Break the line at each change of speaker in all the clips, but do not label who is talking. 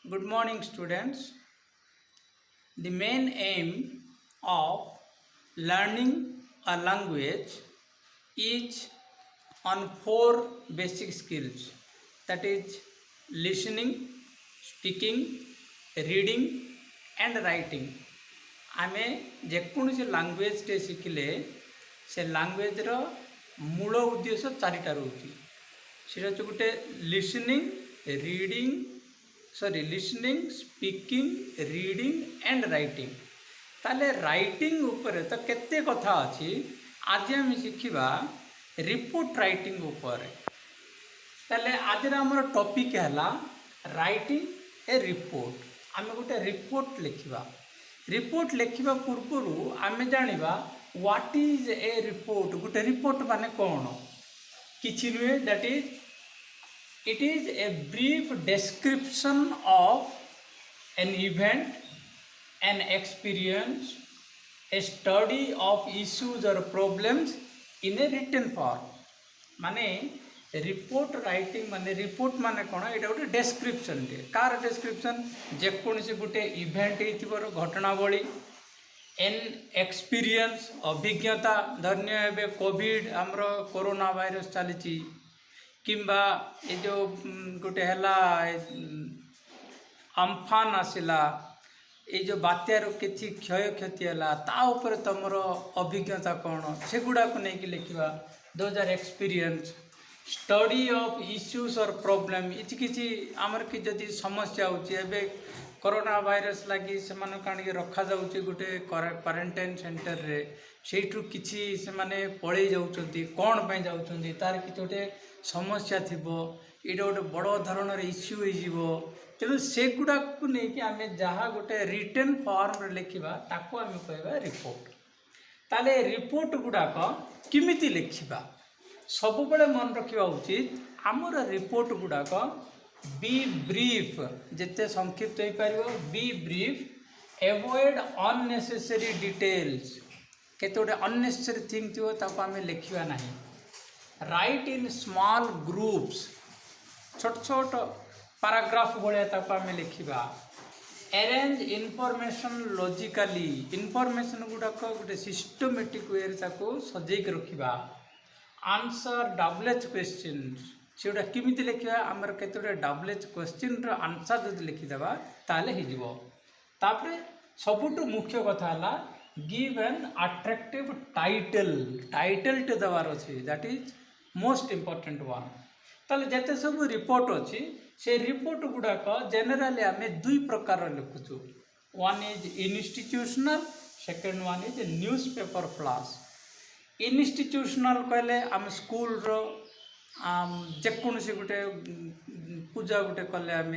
Good morning, students. The main aim of learning a language is on four basic skills, that is, listening, speaking, reading, and writing. ଆମେ ଯେକୌଣସି ଲାଙ୍ଗୁଏଜଟେ ଶିଖିଲେ ସେ ଲାଙ୍ଗୁଏଜର ମୂଳ ଉଦ୍ଦେଶ୍ୟ ଚାରିଟା ରହୁଛି। ସେଇଟା ହେଉଛି ଗୋଟେ লিসনিং স্পিକିଂ ରିଡ଼ିଂ ଆଣ୍ଡ ରାଇଟିଂ। ତାହେଲେ ରାଇଟିଂ ଉପରେ ତ କେତେ କଥା ଅଛି, ଆଜି ଆମେ ଶିଖିବା ରିପୋର୍ଟ ରାଇଟିଂ ଉପରେ। ତାହେଲେ ଆଜିର ଆମର ଟପିକ୍ ହେଲା ରାଇଟିଂ ଏ ରିପୋର୍ଟ। ଆମେ ଗୋଟେ ରିପୋର୍ଟ ଲେଖିବା। ରିପୋର୍ଟ ଲେଖିବା ପୂର୍ବରୁ ଆମେ ଜାଣିବା ହ୍ୱାଟ୍ ଇଜ୍ ଏ ରିପୋର୍ଟ। ଗୋଟେ ରିପୋର୍ଟ ମାନେ କ'ଣ? କିଛି ନୁହେଁ, that is it is a brief description of an event, an experience, a study of issues or problems in a written form। माने रिपोर्ट राइटिंग माने रिपोर्ट माने कौन? ये गोटे डेस्क्रिप्शन टे। Car description? जेकोसी गोटे इवेंट हो घटनावली, एन एक्सपीरियंस अभिज्ञता, धन्य ए कोविड आमर कोरोना वायरस चली किंबा ये जो गोटे है अम्फान आसला, ये जो बात्यार किसी क्षय क्षति है ताऊपर तुमर अभिज्ञता कौन से गुड़ा को लेकिन लिखा। Those are experience, study of issues और प्रॉब्लम। ये किसी आमर कि जदि समस्या होबे कोरोना वायरस लगी से रखा जाऊँगी गोटे क्वारंटाइन सेंटर रे, सेठू किसी से पलि जाऊँगी कौन पे जाऊँगी तार कि गोटे समस्या थी, ये गोटे बड़ धरण इश्यू हो। तेणु से गुड़ा को लेकिन आम जहाँ गोटे रिटन फॉर्म लिखा ताको आम कह रिपोर्ट। ताले रिपोर्ट गुड़ाक किमिति लिखा सब बड़े मन रखा उचित। आमर रिपोर्ट गुड़ाक बी ब्रीफ, जिते संक्षिप्त हो पार, be brief, avoid unnecessary details. केते गोटे अननेसेसरी थिंग थी ताको आम लिखा ना। राइट इन स्मॉल ग्रुप्स, छोट छोट पैराग्राफ भाया ताको आम लिखा। अरेंज इनफॉरमेशन लॉजिकली, इनफॉरमेशन गुड़ाक गोटे सिस्टमेटिक वे सजेक रखा। आंसर डबल क्वेश्चन, से गोटा किमित लिखा आमर केते डबल क्वेश्चन आंसर जो लिखिदेवा ताले तापर सबुठु मुख्य कथा है give an attractive title. Title टे देवार अच्छे, that is most important one. ताले जते सब रिपोर्ट अच्छी से रिपोर्ट गुड़ाक जेनेराली आम दुई प्रकार लिखुचु। One is institutional, second one is newspaper flash. Institutional कहले आम स्कूल जेकोसी गोटे पूजा गोटे कले आम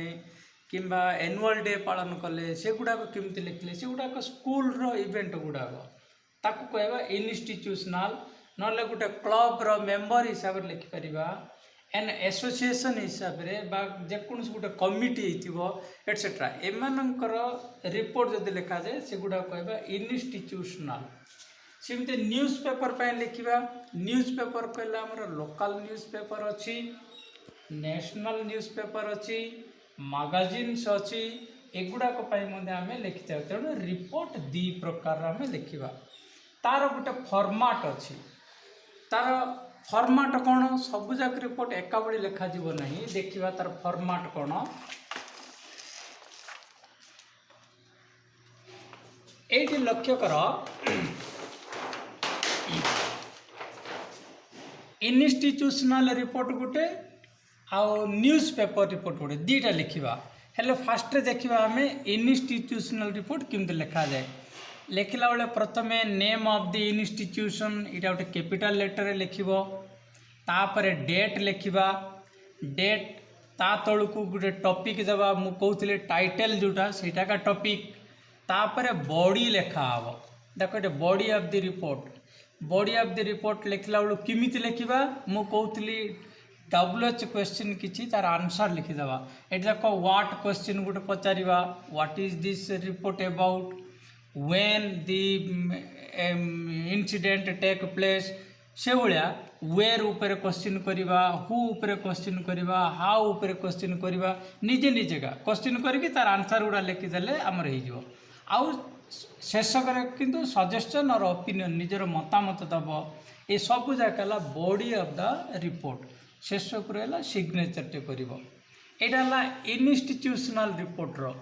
किंबा एनुअल डे पालन कले से गुड़ाक केमती लिखले, से गुड़ाक स्कूल इवेंट गुड़ाक ताकू कहवा इन्स्टिट्यूशनल। ना गोटे क्लब मेंबर हिसाब से लिखिपर, एन एसोसिएशन हिसाब से जेकोसी गोटे कमिटी एटसेट्रा एमानकर रिपोर्ट जब लिखा जाए से गुड़ा कहवा इन्स्टिट्यूशनल। सेमती न्यूज पेपर पे लिखा। न्यूज पेपर कहला आमर लोकल न्यूज पेपर अच्छी, नेशनल न्यूज पेपर अच्छी, मैगजीन्स अच्छी, एगुड़ाक आम लिखि था। तेणु रिपोर्ट दी प्रकार आम लिखा। तार गोटे फॉर्मेट अच्छी, तार फॉर्मेट कौन? सब जाक रिपोर्ट एका बड़ी लिखा जीव नहीं, देखा तार फॉर्मेट कौन। ये लक्ष्य कर इन्स्टिट्यूशनल रिपोर्ट गोटे आउ न्यूज पेपर रिपोर्ट गोटे दीटा लिखा। हेलो फास्ट देखा आम इन्स्टिट्यूशनल रिपोर्ट केमती लिखा जाए। लिखला बेले प्रथम नेम ऑफ द इन्स्टिट्यूशन, यहाँ गोटे कैपिटल लेटर लिखिबो। तापर डेट लिखा, डेट ता तलू गोटे टॉपिक देवा, मु कहूली टाइटल जोटा सेटा का टॉपिक। तापर बॉडी लिखा हम, देखो ये body of the report. Body of the report लिखला बेलू किमिति लिखा, मु कहूली WH क्वेश्चन किछि तार आंसर लिखिदेवा। ये देख व्हाट क्वेश्चन गोटे पचार, what is this report about, when the incident take place, से भाया वेयर उपरे क्वेश्चन करवा हु उपरे क्वेश्चन करवा हाउ उपरे क्वेश्चन करवा निजे निजे का क्वेश्चन करके तार आंसर गुड़ा लिखिदेले आमर हो आउ शेषक किंतु सजेशन और ओपिनियन निजर मतामत दब ये सब जाक बॉडी ऑफ द रिपोर्ट शेषक सिग्नेचर टे कर यहाँ इन्स्टिट्यूशनल रिपोर्ट रो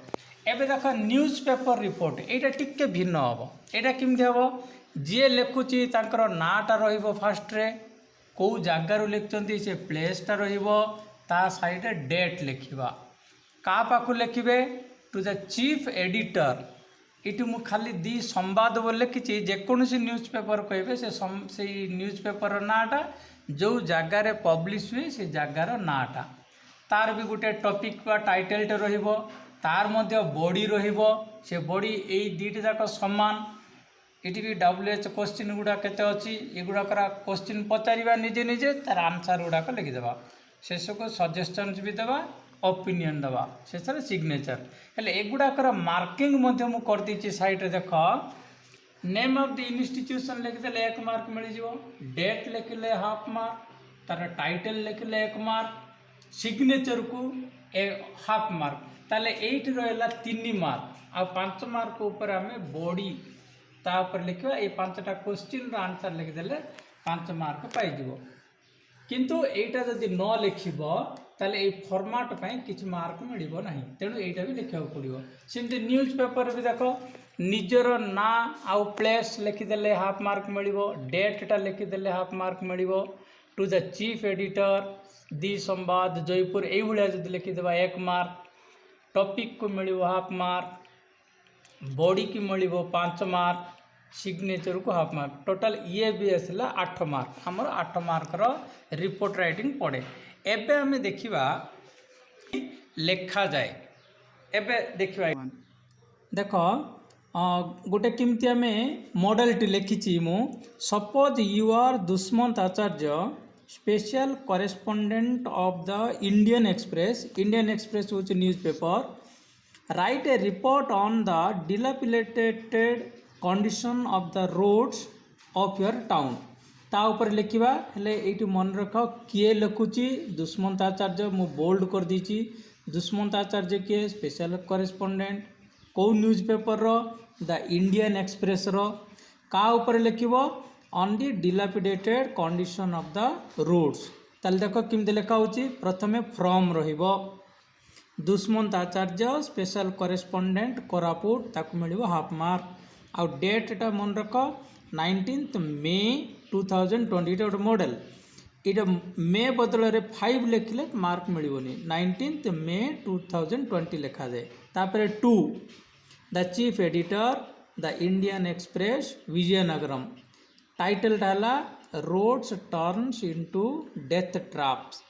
एबे देख न्यूज पेपर रिपोर्ट यहाँ टिके भिन्न हम यहाँ केमती हम जी लिखुची तांकर नाटा रहिबो फास्ट रे कौ जगार लिखुं से प्लेसटा ता साइड डेट लिखा का पाखु लिखे टू द चीफ एडिटर ये मु खाली दी संवाद बोल लिखी जेकोसी न्यूज पेपर कहे से न्यूज पेपर नाटा जो जगार पब्लिश हुए से जगार नाटा तार भी गोटे टॉपिक बा टाइटलटे रहिबो तार मध्य बॉडी रहिबो से बॉडी यही दुईटा जाक समान ये भी WH क्वेश्चन गुड़ा केते अच्छी एगुड़ाक क्वेश्चन पचार निजे निजे तार आंसर गुड़ाक लिखिदेवा शेष को सजेशन्स भी देवा ओपिनियन देवा शेष सिग्नेचर हेल्ले एगुड़ाकर मार्किंग कर साइड देख नेम ऑफ द इंस्टीट्यूशन लिखिदे 1 मार्क मिल डेट लिखिले हाफ मार्क तार टाइटल लिखिले 1 मार्क सिग्नेचर को हाफ मार्क ताले 8 रहा 3 मार्क आ 5 मार्क ऊपर आम बॉडी तापर लिखा ये 5टा क्वेश्चन आंसर लिखिदेले 5 मार्क पाइज किंतु एटा जदि न लिखब ताले ये फॉर्मेट पे किसी मार्क मिल ना तेणु यहाँ भी लिखा पड़ो सेमती न्यूज पेपर भी देख निजर ना आउ प्लेस लिखिदेले हाफ मार्क मिल डेटा लिखिदेले हाफ मार्क मिल to the chief editor the Sambad Jeypore यही जब लिखिदेवा 1 मार्क टॉपिक को मिल हाफ मार्क बॉडी की मिल 5 मार्क सिग्नेचर को हाफ मार्क टोटाल ये भी आसला 8 मार्क आमर 8 मार्क रिपोर्ट राइटिंग पड़े एबे हमें देखिबा लेखा जाए एबे देखिबा देखो गोटे केमती आम मॉडल टी लिखी मु suppose you are Dushmanta Acharya special correspondent of the Indian Express हूँ newspaper write a report on the dilapidated condition of the roads of your town ता ऊपर लिखा हेले ये मन रख किए लिखुची दुष्मंत आचार्य मु बोल्ड कर दीची दुष्मंत आचार्य किए स्पेशल करेस्पोंडेंट कौ न्यूज पेपर रो द इंडियन एक्सप्रेस रो का ऊपर लिखिबो on the dilapidated condition of the roads ताल देखो किमते लिखा होची प्रथमे फ्रॉम रहिबो दुष्मंत आचार्य स्पेशल करेस्पोंडेंट कोरापुट ताकू मिलिबो हाफ मार्क आउ डेटा मन रख 19 मे 2020 ये गोटे मॉडल ये मे बदल 5 लिखिले मार्क मिलनी 19 मे 2020 लिखा जाए तापर 2 the chief editor the Indian Express Vizianagaram title डाला roads turns into death traps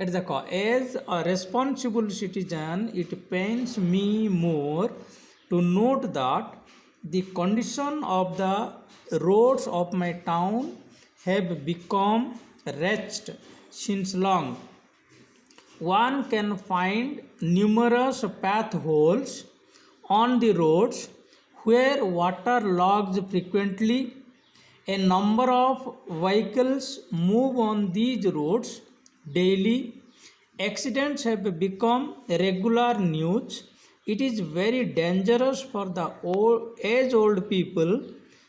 it देखो as a responsible citizen it pains me more to note that the condition of the roads of my town have become wretched since long. One can find numerous path holes on the roads where water logs frequently. A number of vehicles move on these roads daily. Accidents have become regular news. It is very dangerous for the age-old people,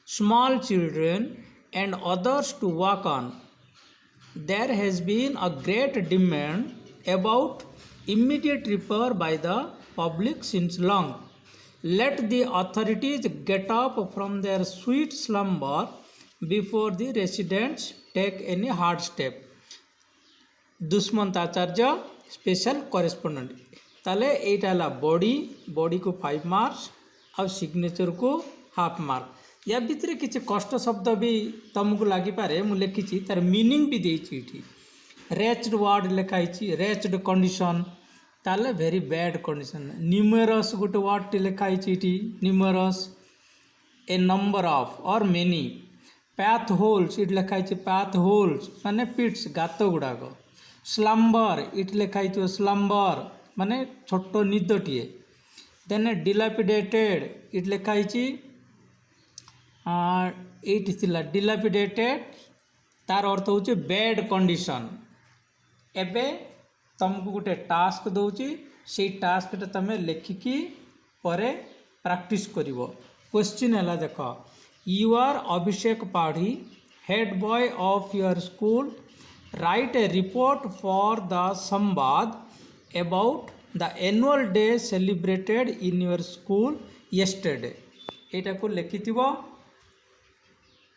small children and others to walk on. There has been a great demand about immediate repair by the public since long. Let the authorities get up from their sweet slumber before the residents take any hard step. Dushmant Acharya special correspondent ताले एटा ला body को 5 marks और signature को half mark या भितर किसी कष्ट शब्द भी तुमको लगी पारे मु लिखी तार मीनिंग भी देती रेच्ड वर्ड लिखाई रेच्ड कंडीशन ताले वेरी बैड कंडीशन न्यूमरस गोटे वर्ड टी लिखाई न्यूमरस ए नंबर ऑफ और मेनी पैथ होल्स इट लिखाई पैथ होल्स माने पिट्स गात गुड़ाक स्लम्बर इट लिखाई स्लम्बर माने छोट निदटीए देन डिलापिडेटेड इट लिखाई डिलापिडेटेड तार अर्थ होचे बैड कंडीशन। एबे तुमको गोटे टास्क दौची से टास्कटा तुम लिखिकी परे प्रैक्टिस करिवो। क्वेश्चन है देख, you are Abhishek Padhi, head boy of your school, write a report for the Sambad about the annual day celebrated in your school yesterday. एटा को लिखि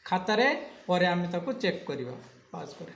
खातारे परे आमे ताको चेक करिवा पास करे।